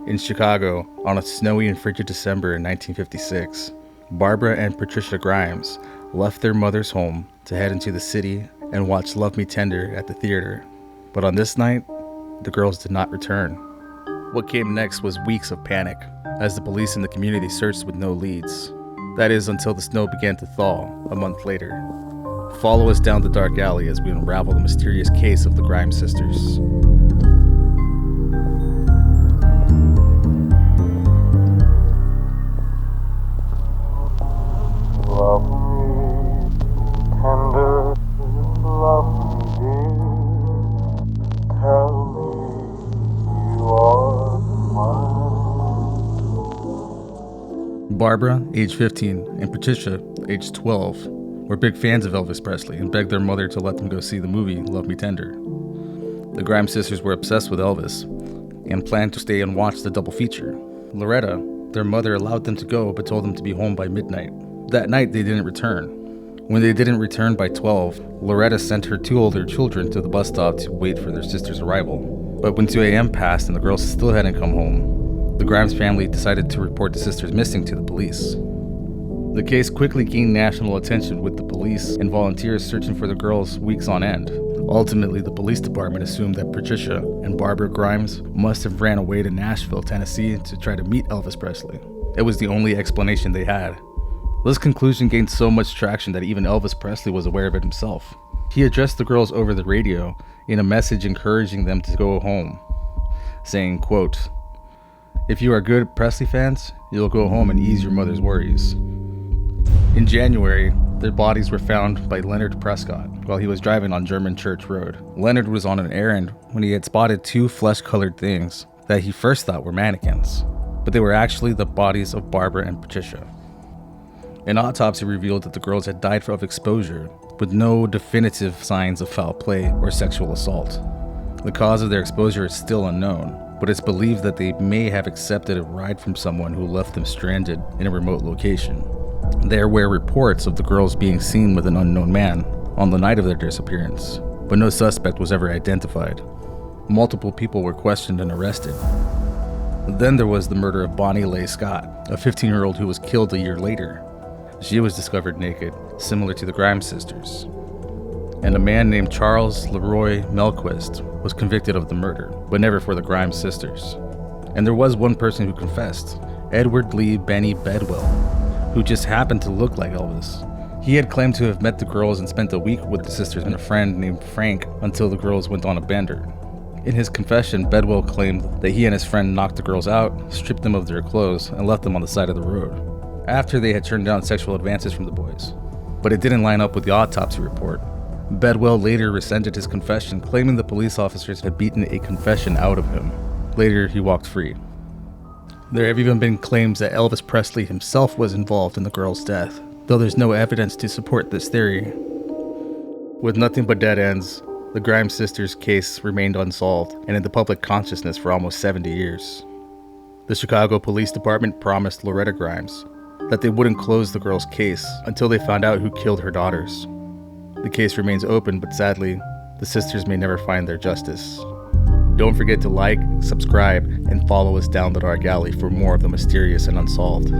In Chicago, on a snowy and frigid December in 1956, Barbara and Patricia Grimes left their mother's home to head into the city and watch Love Me Tender at the theater. But on this night, the girls did not return. What came next was weeks of panic, as the police in the community searched with no leads. That is, until the snow began to thaw a month later. Follow us down the dark alley as we unravel the mysterious case of the Grime Sisters. Love me tender, love me dear, tell me you are mine. Barbara, age 15, and Patricia, age 12, were big fans of Elvis Presley and begged their mother to let them go see the movie Love Me Tender. The Grime Sisters were obsessed with Elvis and planned to stay and watch the double feature. Loretta, their mother, allowed them to go but told them to be home by midnight. That night, they didn't return. When they didn't return by 12, Loretta sent her two older children to the bus stop to wait for their sister's arrival. But when 2 a.m. passed and the girls still hadn't come home, the Grimes family decided to report the sisters missing to the police. The case quickly gained national attention, with the police and volunteers searching for the girls weeks on end. Ultimately, the police department assumed that Patricia and Barbara Grimes must have ran away to Nashville, Tennessee to try to meet Elvis Presley. It was the only explanation they had. This conclusion gained so much traction that even Elvis Presley was aware of it himself. He addressed the girls over the radio in a message encouraging them to go home, saying, quote, "If you are good Presley fans, you'll go home and ease your mother's worries." In January, their bodies were found by Leonard Prescott while he was driving on German Church Road. Leonard was on an errand when he had spotted two flesh-colored things that he first thought were mannequins, but they were actually the bodies of Barbara and Patricia. An autopsy revealed that the girls had died of exposure, with no definitive signs of foul play or sexual assault. The cause of their exposure is still unknown, but it's believed that they may have accepted a ride from someone who left them stranded in a remote location. There were reports of the girls being seen with an unknown man on the night of their disappearance, but no suspect was ever identified. Multiple people were questioned and arrested. Then there was the murder of Bonnie Leigh Scott, a 15-year-old who was killed a year later. She was discovered naked, similar to the Grime Sisters. And a man named Charles Leroy Melquist was convicted of the murder, but never for the Grime Sisters. And there was one person who confessed, Edward Lee Benny Bedwell, who just happened to look like Elvis. He had claimed to have met the girls and spent a week with the sisters and a friend named Frank until the girls went on a bender. In his confession, Bedwell claimed that he and his friend knocked the girls out, stripped them of their clothes, and left them on the side of the road, after they had turned down sexual advances from the boys. But it didn't line up with the autopsy report. Bedwell later resented his confession, claiming the police officers had beaten a confession out of him. Later, he walked free. There have even been claims that Elvis Presley himself was involved in the girls' death, though there's no evidence to support this theory. With nothing but dead ends, the Grime Sisters case remained unsolved and in the public consciousness for almost 70 years. The Chicago Police Department promised Loretta Grimes that they wouldn't close the girl's case until they found out who killed her daughters. The case remains open, but sadly, the sisters may never find their justice. Don't forget to like, subscribe, and follow us down the dark alley for more of the mysterious and unsolved.